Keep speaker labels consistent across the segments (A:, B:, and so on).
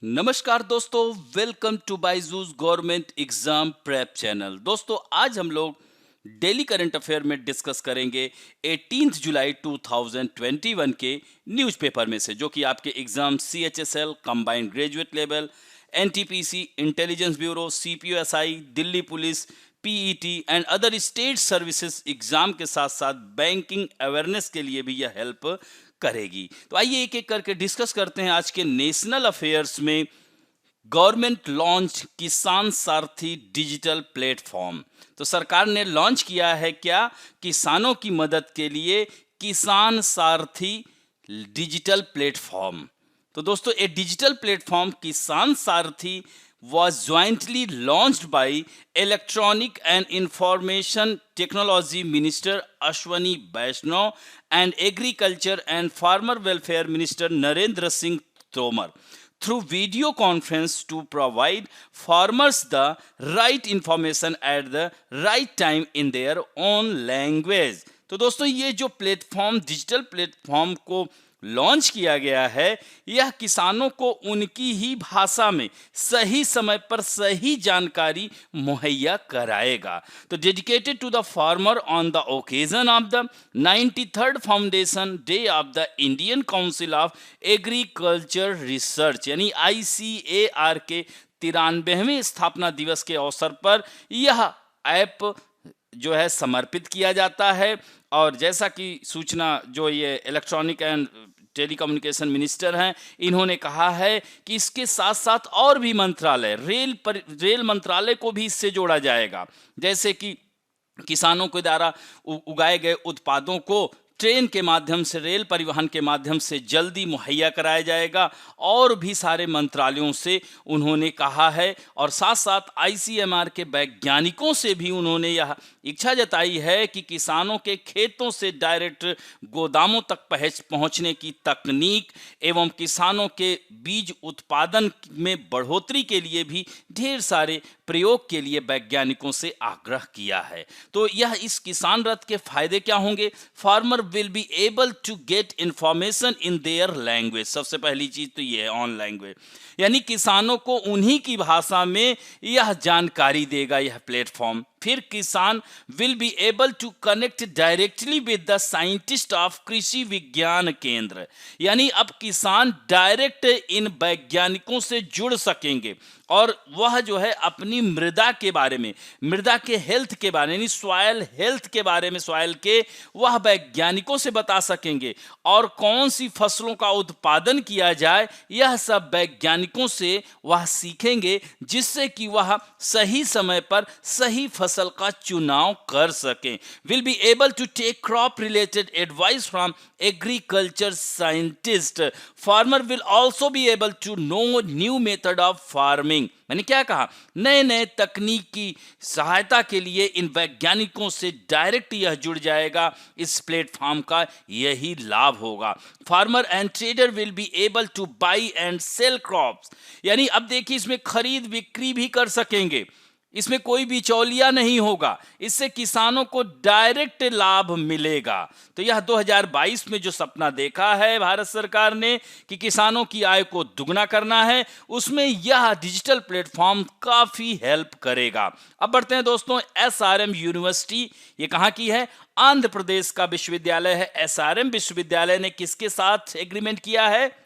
A: नमस्कार दोस्तों, welcome to Byju's government exam prep channel. दोस्तों आज हम लोग डेली करंट अफेयर में डिस्कस करेंगे 18 जुलाई 2021 के न्यूज़पेपर में से, जो कि आपके exam CHSL combined graduate level, NTPC, intelligence bureau, CPUSI, Delhi police, PET and other state services exam के साथ साथ बैंकिंग अवेयरनेस के लिए भी यह हेल्प करेगी। तो आइए एक एक करके डिस्कस करते हैं आज के नेशनल अफेयर्स में। गवर्नमेंट लॉन्च किसान सारथी डिजिटल प्लेटफॉर्म। तो सरकार ने लॉन्च किया है क्या, किसानों की मदद के लिए किसान सारथी डिजिटल प्लेटफॉर्म। तो दोस्तों ए digital platform Kisan Sarathi was jointly launched by Electronic and Information Technology Minister Ashwani Vaishnaw and Agriculture and Farmer Welfare Minister Narendra Singh Tomar through video conference to provide farmers the right information at the right time in their own language। तो दोस्तों ये जो platform digital platform को launch किया गया है, यह किसानों को उनकी ही भाषा में सही समय पर सही जानकारी मुहैया कराएगा। तो dedicated to the farmer on the occasion of the 93rd foundation day of the Indian council of agriculture research यानी ICAR के 93वें स्थापना दिवस के अवसर पर यह ऐप जो है समर्पित किया जाता है। और जैसा कि सूचना जो ये इलेक्ट्रॉनिक एंड टेलीकम्युनिकेशन मिनिस्टर हैं, इन्होंने कहा है कि इसके साथ साथ और भी मंत्रालय, रेल मंत्रालय को भी इससे जोड़ा जाएगा। जैसे कि किसानों के द्वारा उगाए गए उत्पादों को ट्रेन के माध्यम से, रेल परिवहन के माध्यम से जल्दी मुहैया कराया जाएगा, और भी सारे मंत्रालयों से उन्होंने कहा है। और साथ साथ ICMR के वैज्ञानिकों से भी उन्होंने यह इच्छा जताई है कि किसानों के खेतों से डायरेक्ट गोदामों तक पहुंचने की तकनीक एवं किसानों के बीज उत्पादन में बढ़ोतरी के लिए भी ढेर सारे प्रयोग के लिए वैज्ञानिकों से आग्रह किया है। तो यह इस किसान रथ के फायदे क्या होंगे? Farmer will be able to get information in their language. सबसे पहली चीज तो ये है ऑन लैंग्वेज, यानी किसानों को उन्हीं की भाषा में यह जानकारी देगा यह प्लेटफॉर्म। फिर किसान will be able to connect directly with the scientist of Krishi Vigyan केंद्र, यानी अब किसान डायरेक्ट इन वैज्ञानिकों से जुड़ सकेंगे और वह जो है अपनी मृदा के बारे में, मृदा के हेल्थ के बारे में, सॉइल हेल्थ के बारे में, सॉइल के, वह वैज्ञानिकों से बता सकेंगे। और कौन सी फसलों का उत्पादन किया जाए यह सब वैज्ञानिकों से वह सीखेंगे, जिससे कि वह सही समय पर सही फसल का चुनाव कर सकें। Will be able to take crop related advice from agriculture scientist. Farmer will also be able to know new method of farming. मैंने क्या कहा? नए नए तकनीक की सहायता के लिए इन वैज्ञानिकों से डायरेक्ट यह जुड़ जाएगा। इस प्लेटफॉर्म का यही लाभ होगा। Farmer and trader will be able to buy and sell crops, यानी अब देखिए इसमें खरीद बिक्री भी कर सकेंगे, इसमें कोई बिचौलिया नहीं होगा, इससे किसानों को डायरेक्ट लाभ मिलेगा। तो यह 2022 में जो सपना देखा है भारत सरकार ने कि किसानों की आय को दुगना करना है, उसमें यह डिजिटल प्लेटफॉर्म काफी हेल्प करेगा। अब बढ़ते हैं दोस्तों, SRM यूनिवर्सिटी, ये कहाँ की है? आंध्र प्रदेश का विश्वविद्यालय है। SRM विश्वविद्यालय ने किसके साथ एग्रीमेंट किया है?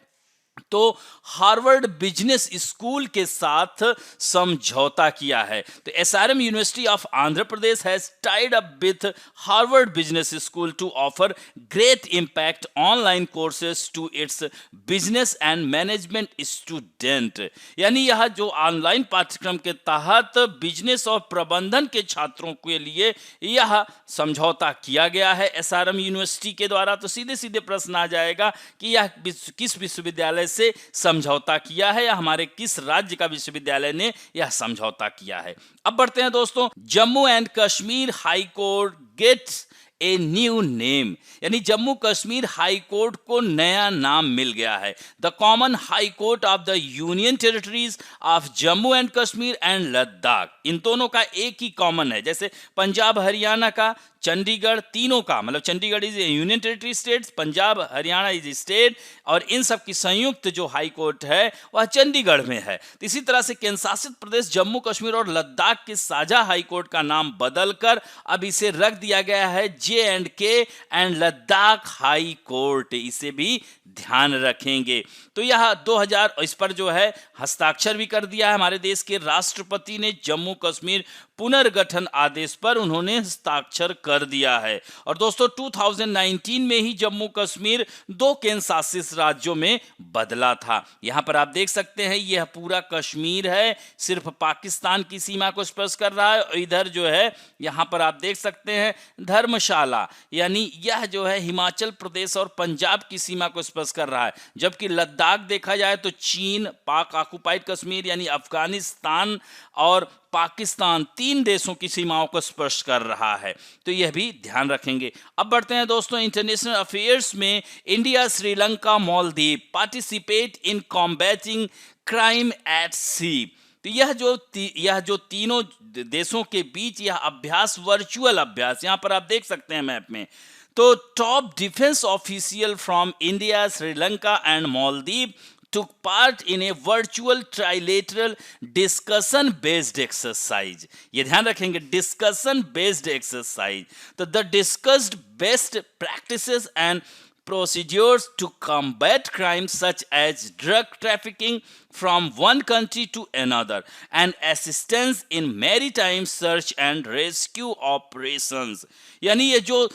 A: तो हार्वर्ड बिजनेस स्कूल के साथ समझौता किया है। तो SRM university of Andhra Pradesh has tied up with Harvard business school to offer great impact online courses to its business and management student, यानी यह जो ऑनलाइन पाठ्यक्रम के तहत बिजनेस और प्रबंधन के छात्रों के लिए यह समझौता किया गया है SRM यूनिवर्सिटी के द्वारा। तो सीधे सीधे प्रश्न आ जाएगा कि यह किस विश्वविद्यालय से समझौता किया है, या हमारे किस राज्य का विश्वविद्यालय ने यह समझौता किया है। अब बढ़ते हैं दोस्तों, Jammu and Kashmir high court gets a new name, यानी जम्मू कश्मीर हाई कोर्ट को नया नाम मिल गया है। The common high court of the union territories of Jammu and Kashmir and Ladakh, इन दोनों का एक ही कॉमन है। जैसे पंजाब हरियाणा का चंडीगढ़, तीनों का मतलब Chandigarh is union territory state, Punjab Haryana is state, और इन सब की संयुक्त जो हाई कोर्ट है वह चंडीगढ़ में है। तो इसी तरह से केंद्र शासित प्रदेश जम्मू कश्मीर और लद्दाख के साझा हाई कोर्ट का नाम बदलकर अब इसे रख दिया गया है J&K and Ladakh high court. इसे भी ध्यान रखेंगे। तो यह 2000 इस पर जो है हस्ताक्षर भी कर दिया है हमारे देश के राष्ट्रपति ने। जम्मू कश्मीर पुनर्गठन आदेश पर उन्होंने हस्ताक्षर कर दिया है। और दोस्तों 2019 में ही जम्मू कश्मीर 2 केंद्र शासित राज्यों में बदला था। यहां पर आप देख सकते हैं यह पूरा कश्मीर है, सिर्फ पाकिस्तान की सीमा को स्पर्श कर रहा है। और इधर जो है यहां पर आप देख सकते हैं धर्मशाला, यानी यह जो है हिमाचल प्रदेश और पंजाब की सीमा को स्पर्श कर रहा है। जबकि लद्दाख देखा जाए तो चीन, पाक ऑक्युपाइड कश्मीर यानी अफगानिस्तान और पाकिस्तान 3 देशों की सीमाओं को स्पर्श कर रहा है। तो यह भी ध्यान रखेंगे। अब बढ़ते हैं दोस्तों इंटरनेशनल अफेयर्स में। India, Sri Lanka, Maldives participate in combating crime at sea. तो यह जो तीनों देशों के बीच यह अभ्यास, वर्चुअल अभ्यास, यहां पर आप देख सकते हैं मैप में। तो top defence official from India, Sri Lanka and Maldives took part in a virtual trilateral discussion based exercise। ये ध्यान रखेंगे, discussion based exercise। तो the discussed best practices and procedures to combat crime such as drug trafficking from one country to another and assistance in maritime search and rescue operations। यानी ये जो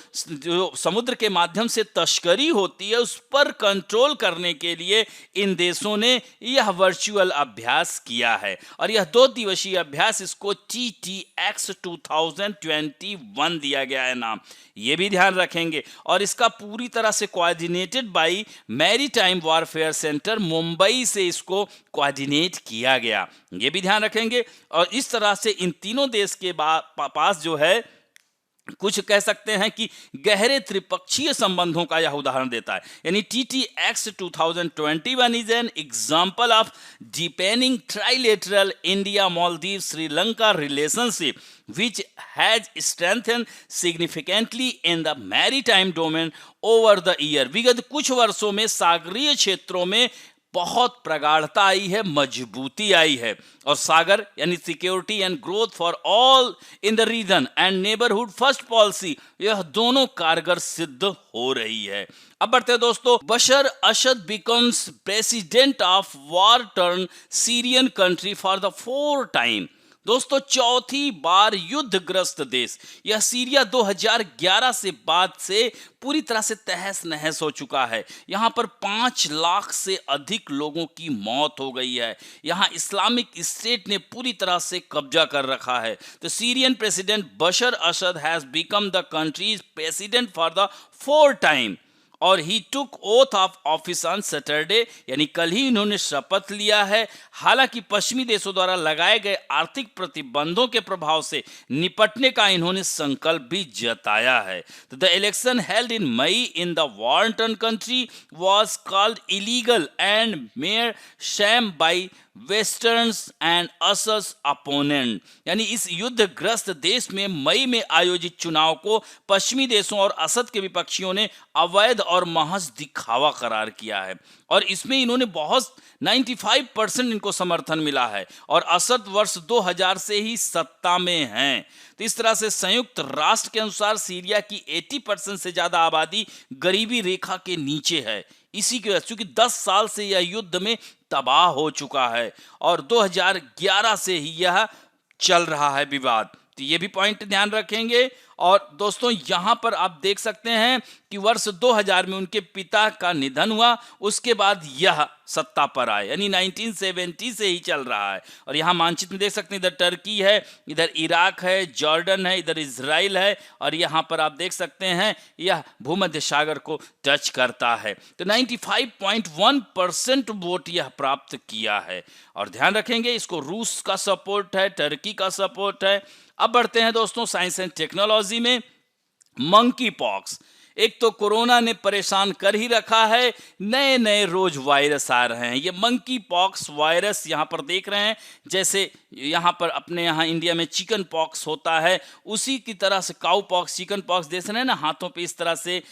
A: समुद्र के माध्यम से तस्करी होती है उस पर कंट्रोल करने के लिए इन देशों ने यह वर्चुअल अभ्यास किया है। और यह 2 दिवसीय अभ्यास, इसको TTX 2021 दिया गया है नाम। ये भी ध्यान रखेंगे। और इसका पूरी तरह से coordinated by maritime warfare centre, Mumbai से इसको कोऑर्डिनेट किया गया। ये भी ध्यान रखेंगे। और इस तरह से इन तीनों देश के पास जो है कुछ कह सकते हैं कि गहरे त्रिपक्षीय संबंधों का यह उदाहरण देता है। यानी TTX 2021 is an example of deepening trilateral India Maldives Sri Lanka relationship which has strengthened significantly in the maritime domain over the year। विगत कुछ वर्षों में सागरीय क्षेत्रों में बहुत प्रगाढ़ता आई है, मजबूती आई है। और सागर यानी security and growth for all in the region and neighbourhood first policy, यह दोनों कारगर सिद्ध हो रही है। अब बढ़ते हैं दोस्तों। Bashar Assad becomes president of war torn Syrian country for the 4th time. दोस्तों 4थी बार युद्धग्रस्त देश, यह सीरिया 2011 से बाद से पूरी तरह से तहस नहस हो चुका है। यहां पर 5 लाख से अधिक लोगों की मौत हो गई है। यहां इस्लामिक स्टेट ने पूरी तरह से कब्जा कर रखा है। तो Syrian president Bashar Assad has become the country's president for the 4th time और he took oath of office on Saturday, यानी कल ही इन्होंने शपथ लिया है। हालांकि पश्चिमी देशों द्वारा लगाए गए आर्थिक प्रतिबंधों के प्रभाव से निपटने का इन्होंने संकल्प भी जताया है। तो the election held in May in the war torn country was called illegal and mere sham by westerns and असस अपोनेंट। यानी इस युद्धग्रस्त देश में मई में आयोजित चुनाव को पश्चिमी देशों और असद के विपक्षियों ने अवैध और महज दिखावा करार किया है। और इसमें इन्होंने बहुत 95% इनको समर्थन मिला है। और असद वर्ष 2000 से ही सत्ता में हैं। तो इस तरह से संयुक्त राष्ट्र के अनुसार सीरिया की 80% से ज्यादा आबादी गरीबी रेखा के नीचे है। इसी की वजह से चूंकि 10 साल से यह युद्ध में तबाह हो चुका है और 2011 से ही यह चल रहा है विवाद। तो ये भी पॉइंट ध्यान रखेंगे। और दोस्तों यहां पर आप देख सकते हैं कि वर्ष 2000 में उनके पिता का निधन हुआ, उसके बाद यह सत्ता पर आए, यानी 1970 से ही चल रहा है। और यहां मानचित्र में देख सकते हैं इधर टर्की है, इधर इराक है, जॉर्डन है, इधर इजराइल है और यहां पर आप देख सकते हैं यह भूमध्य सागर को टच करता है। तो 95.1% वोट यह प्राप्त किया है। और ध्यान रखेंगे इसको रूस का सपोर्ट है, टर्की का सपोर्ट है। अब बढ़ते हैं दोस्तों साइंस एंड टेक्नोलॉजी में। मंकी पॉक्स एक तो कोरोना ने परेशान कर ही रखा है, नए नए रोज वायरस आ रहे हैं। ये मंकी पॉक्स वायरस यहाँ पर देख रहे हैं, जैसे यहाँ पर अपने यहाँ इंडिया में चिकन पॉक्स होता है, उसी की तरह से काऊ पॉक्स, चिकन पॉक्स देख रहे हैं ना, हाथों पे इस तरह से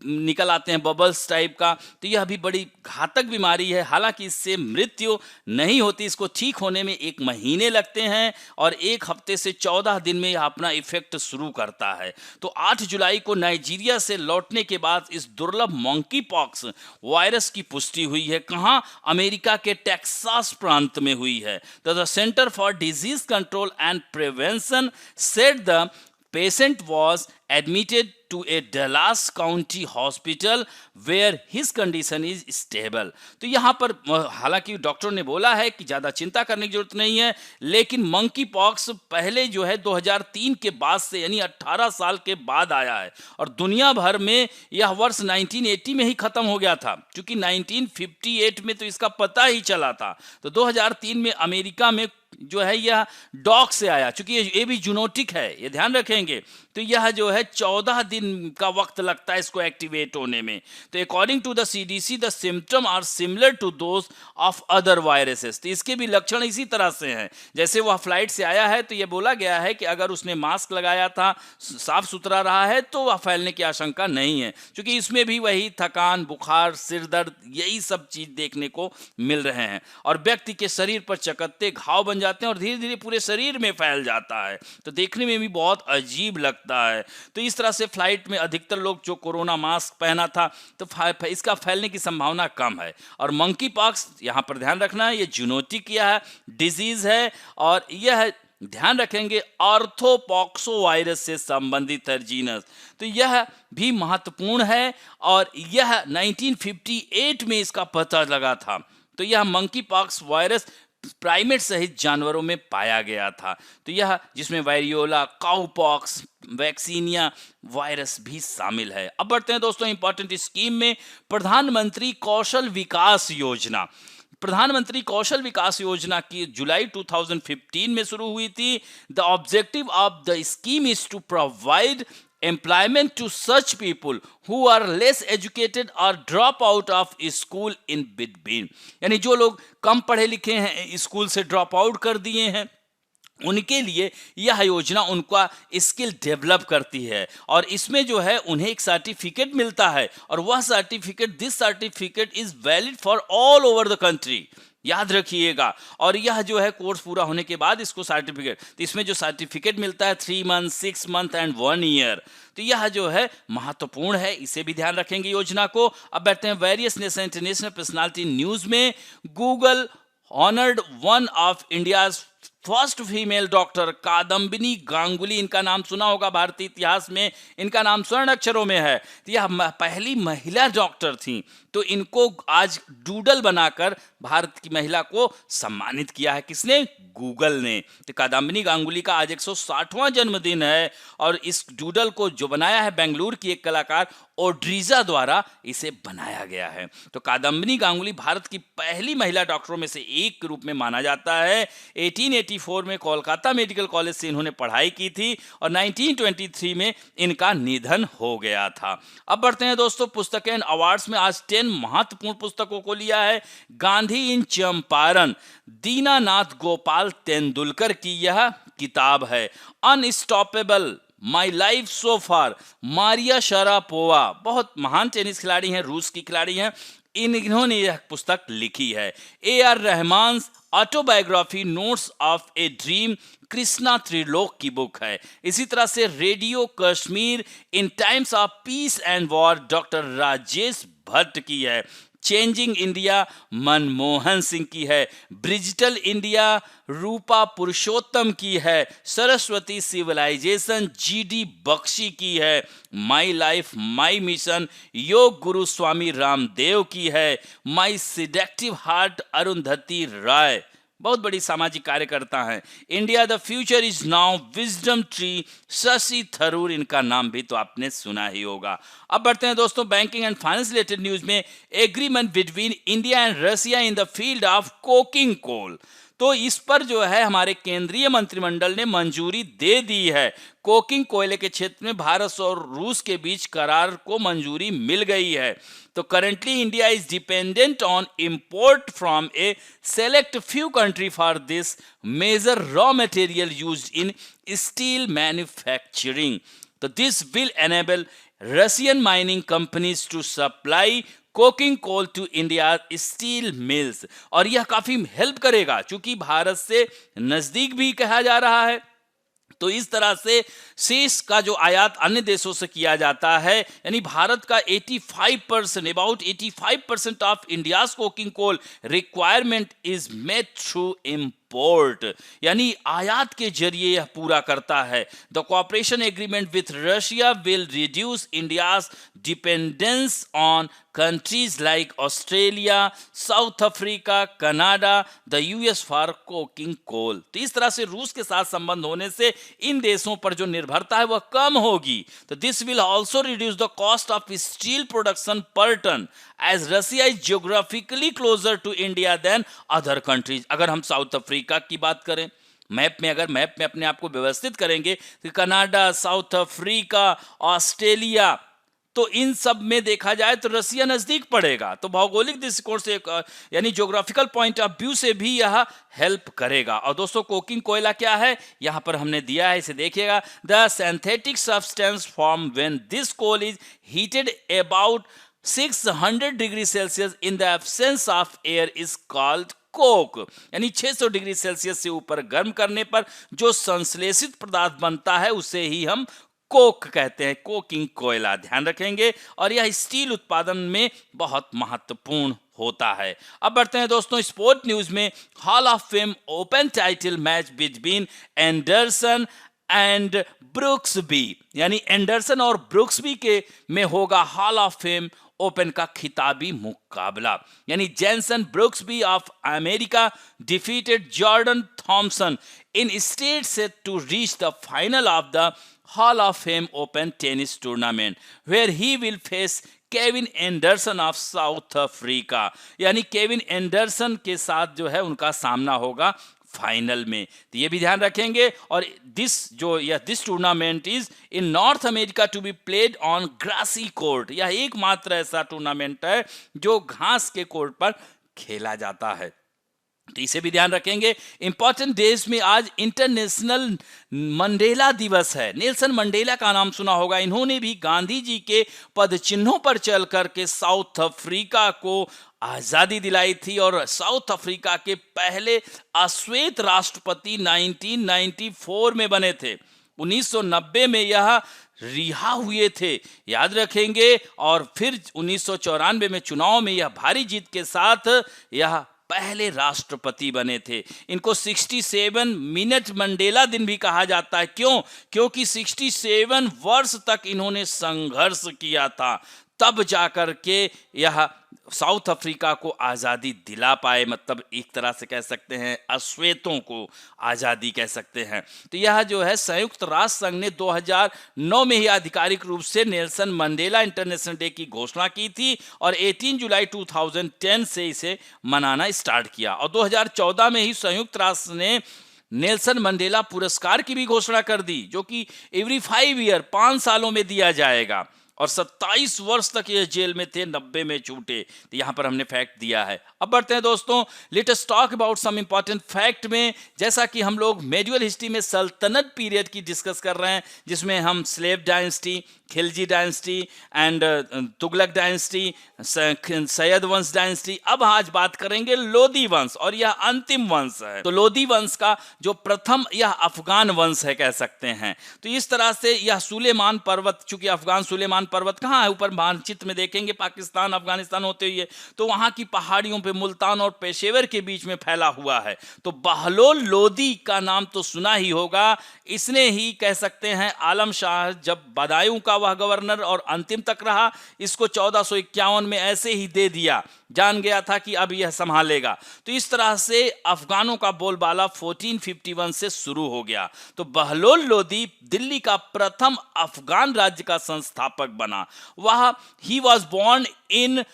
A: निकल आते हैं बबल्स टाइप का। तो यह भी बड़ी घातक बीमारी है। हालांकि इससे मृत्यु नहीं होती, इसको ठीक होने में 1 महीने लगते हैं और 1 हफ्ते से 14 दिन में यह अपना इफेक्ट शुरू करता है। तो 8 जुलाई को नाइजीरिया से लौटने के बाद इस दुर्लभ मंकी पॉक्स वायरस की पुष्टि हुई है। कहां? अमेरिका के टेक्सास प्रांत में हुई है। तो the centre for disease control and prevention said the patient was admitted to a Dallas County hospital where his condition is stable। तो यहाँ पर हालांकि डॉक्टर ने बोला है कि ज़्यादा चिंता करने की जरूरत नहीं है, लेकिन मंकी पॉक्स पहले जो है 2003 के बाद से, यानी 18 साल के बाद आया है और दुनिया भर में यह वर्ष 1980 में ही खत्म हो गया था, क्योंकि 1958 में तो इसका पता ही चला था। तो 2003 में अमेरिका में जो है यह डॉग से आया, क्योंकि ये भी जूनोटिक है, ये ध्यान रखेंगे। तो यह जो है 14 दिन का वक्त लगता है इसको एक्टिवेट होने में। तो according to the CDC the symptom are similar to those of other viruses. तो इसके भी लक्षण इसी तरह से हैं। जैसे वह फ्लाइट से आया है तो यह बोला गया है कि अगर उसने मास्क लगाया था, साफ सुथरा रहा है, तो वह फैलने की आशंका नहीं है, क्योंकि इसमें भी वही थकान, बुखार, सिर दर्द, यही सब चीज देखने को मिल रहे हैं और व्यक्ति के शरीर पर चकत्ते घाव बन जाते हैं और धीरे धीरे पूरे शरीर में फैल जाता है। तो देखने में भी बहुत अजीब लगता है। तो इस तरह से फ्लाइट में अधिकतर लोग जो कोरोना मास्क पहना था, तो इसका फैलने की संभावना कम है। और मंकी पॉक्स यहां पर ध्यान रखना है, ये जूनोटिक यह डिजीज है और यह ध्यान रखेंगे ऑर्थोपॉक्सो वायरस से संबंधित है जीनस। तो यह भी महत्वपूर्ण है और यह 1958 में इसका पता लगा था। तो यह मंकी पॉक्स वायरस प्राइमेट सहित जानवरों में पाया गया था। तो यह जिसमें वायरियोला, काउपॉक्स, वैक्सीनिया वायरस भी शामिल है। अब बढ़ते हैं दोस्तों इंपॉर्टेंट स्कीम में। प्रधानमंत्री कौशल विकास योजना। प्रधानमंत्री कौशल विकास योजना की जुलाई 2015 में शुरू हुई थी। The objective of the scheme is to provide employment to such people who are less educated or drop out of school in between। यानी जो लोग कम पढ़े लिखे हैं, स्कूल से ड्रॉप आउट कर दिए हैं, उनके लिए यह योजना उनका स्किल डेवलप करती है और इसमें जो है उन्हें एक सर्टिफिकेट मिलता है और वह certificate, this certificate is valid for all over the country. याद रखिएगा। और यह जो है कोर्स पूरा होने के बाद इसको सर्टिफिकेट, तो इसमें जो सर्टिफिकेट मिलता है 3 मंथ, 6 मंथ एंड 1 ईयर। तो यह जो है महत्वपूर्ण है, इसे भी ध्यान रखेंगे योजना को। अब बैठते हैं various national international personality news में। Google honoured one of India's first female doctor Kadambini Ganguly. इनका नाम सुना होगा भारतीय इतिहास में, इनका नाम स्वर्ण अक्षरों में है। तो यह पहली महिला डॉक्टर थी। तो इनको आज डूडल बनाकर भारत की महिला को सम्मानित किया है। किसने? गूगल ने। तो कादम्बिनी गांगुली का आज 160वां जन्मदिन है और इस डूडल को जो बनाया है बेंगलुरु की एक कलाकार ओड्रीजा द्वारा इसे बनाया गया है। तो कादम्बिनी गांगुली भारत की पहली महिला डॉक्टरों में से एक के रूप में माना जाता है। 1884 में कोलकाता मेडिकल कॉलेज से इन्होंने पढ़ाई की थी और 1923 में इनका निधन हो गया था। अब बढ़ते हैं दोस्तों पुस्तकें एंड अवार्ड्स में। आज 10 महत्वपूर्ण पुस्तकों को लिया है। गांधी इन चंपारण, दीनानाथ गोपाल तेंदुलकर की यह किताब है। Unstoppable, my life so far, Maria Sharapova, बहुत महान टेनिस खिलाड़ी हैं, रूस की खिलाड़ी हैं, इन्होंने यह पुस्तक लिखी है। AR Rahman autobiography notes of a dream, Krishna Trilok की बुक है। इसी तरह से radio Kashmir in times of peace and war, doctor Rajesh Bhatt की है। चेंजिंग इंडिया मनमोहन सिंह की है। ब्रिजिटल इंडिया रूपा पुरुषोत्तम की है। सरस्वती सिविलाइजेशन GD बख्शी की है। My life my mission yoga guru Swami Ramdev की है। माई सिडेक्टिव हार्ट अरुंधति राय, बहुत बड़ी सामाजिक कार्यकर्ता हैं। India the future is now, wisdom tree, Shashi Tharoor, इनका नाम भी तो आपने सुना ही होगा। अब बढ़ते हैं दोस्तों banking and finance related news में। Agreement between India and Russia in the field of coking coal. तो इस पर जो है हमारे केंद्रीय मंत्रिमंडल ने मंजूरी दे दी है। कोकिंग कोयले के क्षेत्र में भारत और रूस के बीच करार को मंजूरी मिल गई है। तो currently India is dependent on import from a select few country for this major raw material used in steel manufacturing. तो this will enable Russian mining companies to supply coking coal to India steel mills. और यह काफी help करेगा क्योंकि भारत से नजदीक भी कहा जा रहा है। तो इस तरह से शेष का जो आयात अन्य देशों से किया जाता है, यानी भारत का 85% about 85% of India's coking coal requirement is met through import, यानी आयात के जरिए यह पूरा करता है। The cooperation agreement with Russia will reduce India's dependence on countries like Australia, South Africa, Canada, the US for coking coal। तो इस तरह से रूस के साथ संबंध होने से इन देशों पर जो निर्भरता है वह कम होगी। तो this will also reduce the cost of steel production per ton as Russia is geographically closer to India than other countries. अगर हम साउथ अफ्रीका की बात करें, मैप में अपने आप को व्यवस्थित करेंगे तो कनाडा, साउथ अफ्रीका, ऑस्ट्रेलिया, तो इन सब में देखा जाए तो रसिया नजदीक पड़ेगा। तो भौगोलिक दृष्टिकोण से यानी ज्योग्राफिकल पॉइंट ऑफ व्यू से भी यह हेल्प करेगा। और दोस्तों कोकिंग कोयला क्या है यहां पर हमने दिया है, इसे देखिएगा। The synthetic substance form when this coal is heated about 600 degree Celsius in the absence of air is called coke, यानी 600 डिग्री सेल्सियस से ऊपर गर्म करने पर जो संश्लेषित पदार्थ बनता है उसे ही हम कोक कहते हैं, कोकिंग कोयला, ध्यान रखेंगे। और यह स्टील उत्पादन में बहुत महत्वपूर्ण होता है। अब बढ़ते हैं दोस्तों स्पोर्ट न्यूज में। Hall of fame open title match between Anderson and Brooksby, यानी एंडरसन और ब्रुक्सबी के में होगा हॉल ऑफ फेम ओपन का खिताबी मुकाबला। यानी Jenson Brooksby of America defeated Jordan Thompson in straight set to reach the final of the Hall of Fame Open Tennis Tournament where he will face Kevin Anderson of south Africa, यानी Kevin Anderson के साथ जो है उनका सामना होगा final में। तो ये भी ध्यान रखेंगे। और this tournament is in North America to be played on grassy court. यह एकमात्र ऐसा टूर्नामेंट है जो घास के कोर्ट पर खेला जाता है, तो इसे भी ध्यान रखेंगे। इंपॉर्टेंट डेज में आज इंटरनेशनल मंडेला दिवस है। नेल्सन मंडेला का नाम सुना होगा। इन्होंने भी गांधी जी के पद चिन्हों पर चल करके साउथ अफ्रीका को आजादी दिलाई थी और साउथ अफ्रीका के पहले अश्वेत राष्ट्रपति 1994 में बने थे। 1990 में यह रिहा हुए थे, याद रखेंगे। और फिर 1994 में चुनाव में यह भारी जीत के साथ यह पहले राष्ट्रपति बने थे। इनको 67 मिनट मंडेला दिन भी कहा जाता है। क्यों? क्योंकि 67 वर्ष तक इन्होंने संघर्ष किया था, तब जाकर के यह साउथ अफ्रीका को आज़ादी दिला पाए। मतलब एक तरह से कह सकते हैं अश्वेतों को आज़ादी कह सकते हैं। तो यह जो है संयुक्त राष्ट्र संघ ने 2009 में ही आधिकारिक रूप से नेल्सन मंडेला इंटरनेशनल डे की घोषणा की थी और 18 जुलाई 2010 से इसे मनाना स्टार्ट किया। और 2014 में ही संयुक्त राष्ट्र ने नेल्सन मंडेला पुरस्कार की भी घोषणा कर दी, जो कि एवरी 5 ईयर 5 सालों में दिया जाएगा। और 27 वर्ष तक ये जेल में थे, 90 में छूटे। तो यहां पर हमने फैक्ट दिया है। अब बढ़ते हैं दोस्तों, let us talk about some important fact में। जैसा कि हम लोग मेडिवल हिस्ट्री में सल्तनत पीरियड की डिस्कस कर रहे हैं, जिसमें हम slave dynasty, Khilji dynasty and Tughlaq dynasty, Syed वंश डायनेस्टी। अब आज बात करेंगे लोदी वंश, और यह अंतिम वंश है। तो लोदी वंश का जो प्रथम, यह अफगान वंश है कह सकते हैं। तो इस तरह से यह सुलेमान पर्वत, चूंकि अफगान सुलेमान पर्वत कहाँ है, ऊपर मानचित्र में देखेंगे पाकिस्तान अफगानिस्तान होते हुए, तो वहां की पहाड़ियों पे मुल्तान और पेशेवर के बीच में फैला हुआ है। तो बहलोल लोदी का नाम तो सुना ही होगा। इसने ही कह सकते हैं आलम शाह, जब बदायूं का वह गवर्नर और अंतिम तक रहा, इसको 1451 में ऐसे ही दे दिया, जान गया था कि अब यह संभालेगा। तो इस तरह से अफगानों का बोलबाला 1451 से शुरू हो गया। तो बहलोल लोदी दिल्ली का प्रथम अफगान राज्य का संस्थापक बना। वह ही वॉज बॉर्न इन,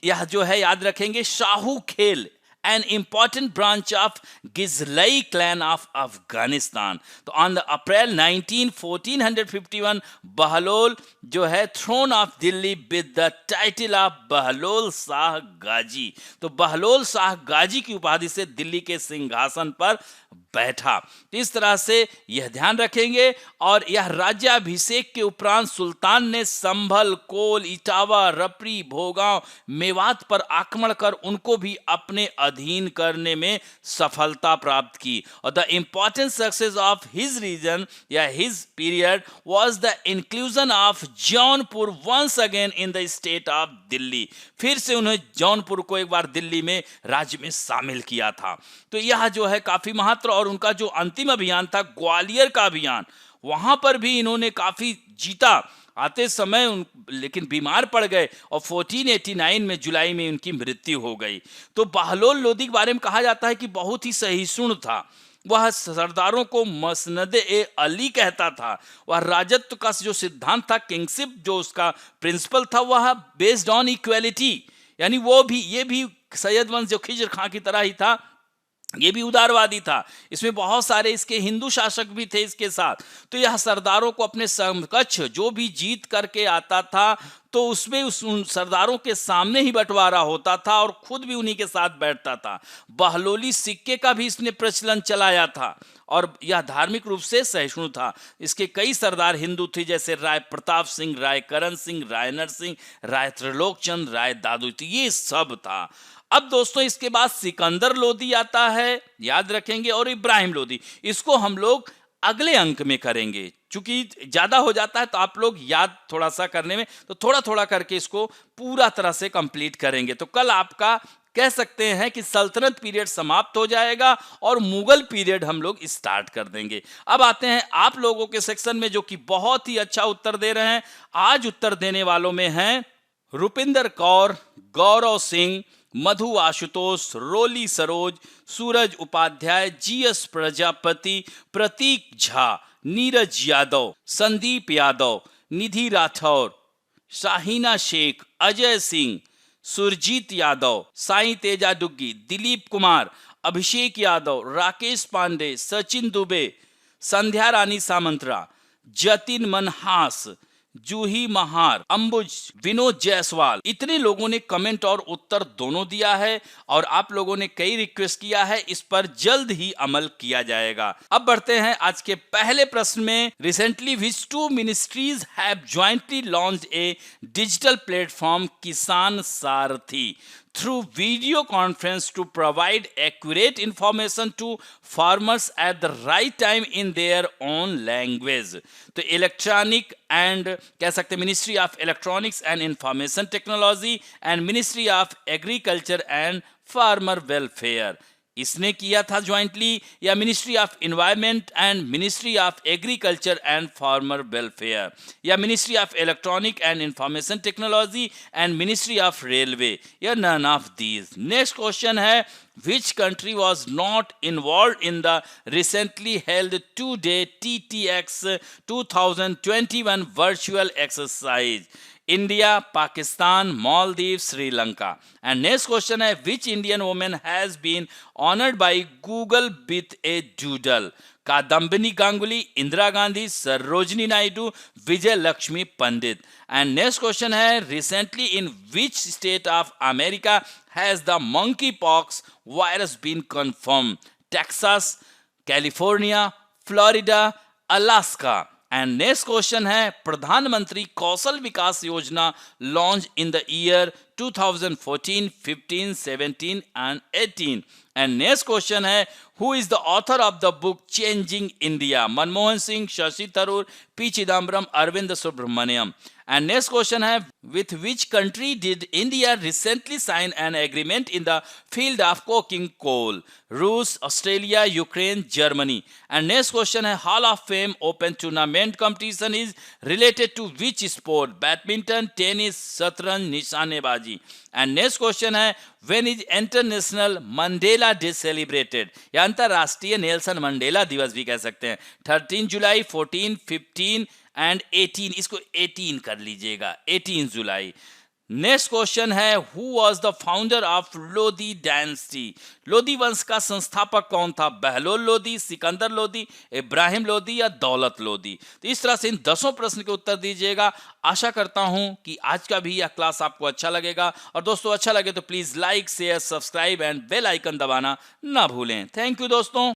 A: यह जो है याद रखेंगे, शाहू खेल an important branch of Gizlai clan of Afghanistan. तो on the April 19, 1451, Bahlol जो है throne of Delhi with the title of Bahlol Shah गाजी. तो बहलोल शाह गाजी की उपाधि से दिल्ली के सिंहासन पर बैठा. तो इस तरह से यह ध्यान रखेंगे. और यह राज्याभिषेक के उपरांत सुल्तान ने संभल, कोल, इटावा, रपरी, भोगांव, मेवात पर आक्रमण कर उनको भी अपने अधीन करने में सफलता प्राप्त की. और the important success of his reign या his period was the inclusion of Jaunpur once again in the state of Delhi. फिर से उन्हें जौनपुर को एक बार दिल्ली में राज्य में शामिल किया था. तो यह जो है काफी महत्व. और उनका जो अंतिम अभियान था ग्वालियर का अभियान, वहां पर भी इन्होंने काफी जीता आते समय लेकिन बीमार पड़ गए और 1489 में जुलाई में उनकी मृत्यु हो गई. तो बहलोल लोदी के बारे में कहा जाता है कि बहुत ही सहिष्णु था. वह सरदारों को मसनद-ए-अली कहता था. वह राजत्व का जो सिद्धांत था, किंगशिप जो उसका प्रिंसिपल था, वह बेस्ड ऑन इक्वालिटी, यानी वो भी ये भी सैयद वंश जो खिजर खां की तरह ही था, ये भी उदारवादी था. इसमें बहुत सारे इसके हिंदू शासक भी थे इसके साथ. तो यह सरदारों को अपने समकक्ष जो भी जीत करके आता था तो उसमें उन सरदारों के सामने ही बंटवारा होता था और खुद भी उन्हीं के साथ बैठता था. बहलोली सिक्के का भी इसने प्रचलन चलाया था और यह धार्मिक रूप से सहिष्णु था. इसके कई सरदार हिंदू थे, जैसे राय प्रताप सिंह, राय करण सिंह, राय नरसिंह, राय त्रिलोकचंद, राय दादू, ये सब था. अब दोस्तों इसके बाद सिकंदर लोदी आता है, याद रखेंगे, और इब्राहिम लोदी. इसको हम लोग अगले अंक में करेंगे. चूंकि ज्यादा हो जाता है तो आप लोग याद थोड़ा सा करने में, तो थोड़ा थोड़ा करके इसको पूरा तरह से कंप्लीट करेंगे. तो कल आपका कह सकते हैं कि सल्तनत पीरियड समाप्त हो जाएगा और मुगल पीरियड हम लोग स्टार्ट कर देंगे. अब आते हैं आप लोगों के सेक्शन में, जो कि बहुत ही अच्छा उत्तर दे रहे हैं. आज उत्तर देने वालों में हैं रुपिंदर कौर, गौरव सिंह, मधु आशुतोष, रोली सरोज, सूरज उपाध्याय, जीएस प्रजापति, प्रतीक झा, नीरज यादव, संदीप यादव, निधि राठौर, शाहीना शेख, अजय सिंह, सुरजीत यादव, साई तेजा डुग्गी, दिलीप कुमार, अभिषेक यादव, राकेश पांडे, सचिन दुबे, संध्या रानी सामंतरा, जतिन मनहास, जूही महार, अंबुज, विनोद जायसवाल. इतने लोगों ने कमेंट और उत्तर दोनों दिया है और आप लोगों ने कई रिक्वेस्ट किया है. इस पर जल्द ही अमल किया जाएगा. अब बढ़ते हैं आज के पहले प्रश्न में. Recently which two ministries have jointly launched a digital platform Kisan Sarathi through video conference to provide accurate information to farmers at the right time in their own language. तो इलेक्ट्रॉनिक एंड कह सकते हैं ministry of electronics and information technology and ministry of agriculture and farmer welfare. इसने किया था jointly, या ministry of environment and ministry of agriculture and farmer welfare, या ministry of electronic and information technology and ministry of railway, या none of these. Next question है which country was not involved in the recently held 2-day TTX 2021 virtual exercise? India, Pakistan, Maldives, Sri Lanka. And next question है which Indian woman has been honored by Google with a doodle? Kadambini Ganguly, Indira Gandhi, Sarojini Naidu, Vijay Lakshmi Pandit. And next question है recently in which state of America has the monkeypox virus been confirmed? Texas, California, Florida, Alaska. And next question है प्रधानमंत्री कौशल विकास योजना launch in the year 2014, 15, 17 and 18. And next question है who is the author of the book Changing India? Manmohan Singh, Shashi Tharoor, P Chidambaram, Arvind Subramanian. And next question है with which country did India recently sign an agreement in the field of coking coal? रूस, Australia, Ukraine, Germany. And next question है Hall of Fame Open Tournament competition is related to which sport? Badminton, tennis, शतरंज, निशानेबाजी. And next question है when is International Mandela Day celebrated? या अंतरराष्ट्रीय Nelson Mandela दिवस भी कह सकते हैं. 13 जुलाई, 14, 15 एंड 18. इसको 18 कर लीजिएगा, 18 जुलाई. नेक्स्ट क्वेश्चन है, who was the founder of Lodhi dynasty? Lodhi वंश का संस्थापक कौन था? बहलोल लोधी, सिकंदर लोधी, इब्राहिम लोधी या दौलत लोधी? तो इस तरह से इन 10 प्रश्न के उत्तर दीजिएगा। आशा करता हूं कि आज का भी यह क्लास आपको अच्छा लगेगा, और दोस्तों अच्छा लगे तो please like, share, subscribe and bell icon दबाना ना भूलें। थैंक यू दोस्तों।